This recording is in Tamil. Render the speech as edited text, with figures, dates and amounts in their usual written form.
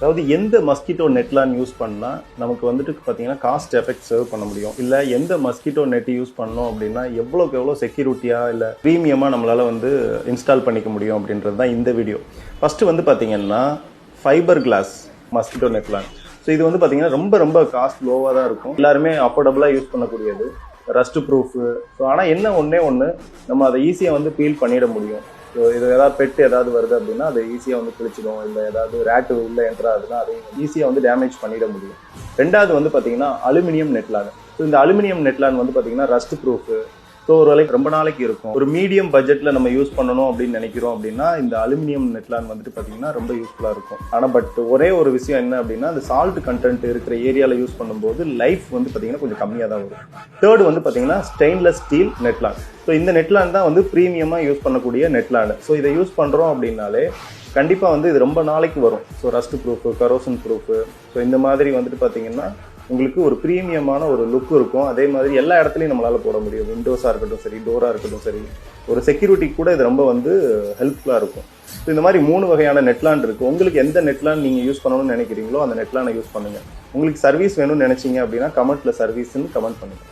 அதாவது எந்த மஸ்கிட்டோ நெட்லாம் யூஸ் பண்ணால் நமக்கு வந்துட்டு பார்த்தீங்கன்னா காஸ்ட் எஃபெக்ட் சர்வ் பண்ண முடியும், இல்லை எந்த மஸ்கிட்டோ நெட் யூஸ் பண்ணோம் அப்படின்னா எவ்வளோக்கு எவ்வளோ செக்யூரிட்டியாக இல்லை ப்ரீமியமாக நம்மளால் வந்து இன்ஸ்டால் பண்ணிக்க முடியும் அப்படின்றது தான் இந்த வீடியோ. ஃபஸ்ட்டு வந்து பார்த்தீங்கன்னா ஃபைபர் கிளாஸ் மஸ்கிட்டோ நெட்லாம். ஸோ இது வந்து பார்த்தீங்கன்னா ரொம்ப ரொம்ப காஸ்ட் லோவாக தான் இருக்கும், எல்லாருமே அஃபோர்டபுளாக யூஸ் பண்ணக்கூடியது, ரஸ்ட் ப்ரூஃபு. ஸோ ஆனால் என்ன ஒன்றே ஒன்று, நம்ம அதை ஈஸியாக வந்து பீல் பண்ணிட முடியும். ஸோ இது ஏதாவது பெட்டு ஏதாவது வருது அப்படின்னா அதை ஈஸியாக வந்து கிழிச்சிடும், இல்லை ஏதாவது ரேட்டு உள்ள என்ட்ரா ஆகுதுன்னா அதை ஈஸியாக வந்து டேமேஜ் பண்ணிட முடியும். ரெண்டாவது வந்து பார்த்தீங்கன்னா அலுமினியம் நெட்லான். ஸோ இந்த அலுமினியம் நெட்லான் வந்து பார்த்தீங்கன்னா ரஸ்ட் ப்ரூஃபு. ஸோ ஒரு வேலைக்கு ரொம்ப நாளைக்கு இருக்கும். ஒரு மீடியம் பட்ஜெட்டில் நம்ம யூஸ் பண்ணணும் அப்படின்னு நினைக்கிறோம் அப்படின்னா இந்த அலுமினியம் நெட்லான் வந்துட்டு பார்த்தீங்கன்னா ரொம்ப யூஸ்ஃபுல்லாக இருக்கும். ஆனால் பட் ஒரே ஒரு விஷயம் என்ன அப்படின்னா, அந்த சால்ட் கண்டென்ட் இருக்கிற ஏரியாவில் யூஸ் பண்ணும்போது லைஃப் வந்து பார்த்தீங்கன்னா கொஞ்சம் கம்மியாக தான் வரும். தேர்டு வந்து பார்த்தீங்கன்னா ஸ்டெயின்லெஸ் ஸ்டீல் நெட்லான். ஸோ இந்த நெட்லான் தான் வந்து ப்ரீமியமாக யூஸ் பண்ணக்கூடிய நெட்லான். ஸோ இதை யூஸ் பண்ணுறோம் அப்படின்னாலே கண்டிப்பாக வந்து இது ரொம்ப நாளைக்கு வரும். So rust proof, corrosion proof. So இந்த மாதிரி வந்துட்டு பார்த்தீங்கன்னா உங்களுக்கு ஒரு ப்ரீமியமான ஒரு லுக் இருக்கும். அதே மாதிரி எல்லா இடத்துலையும் நம்மளால் போட முடியும். விண்டோஸாக இருக்கட்டும் சரி, டோராக இருக்கட்டும் சரி, ஒரு செக்யூரிட்டி கூட இது ரொம்ப வந்து ஹெல்ப்ஃபுல்லாக இருக்கும். ஸோ இந்த மாதிரி 3 வகையான நெட்லான் இருக்குது. உங்களுக்கு எந்த நெட்லான் நீங்கள் யூஸ் பண்ணணும்னு நினைக்கிறீங்களோ அந்த நெட்லானை யூஸ் பண்ணுங்கள். உங்களுக்கு சர்வீஸ் வேணும்னு நினச்சிங்க அப்படின்னா கமெண்ட்டில் சர்வீஸ்ன்னு கமெண்ட் பண்ணுங்கள்.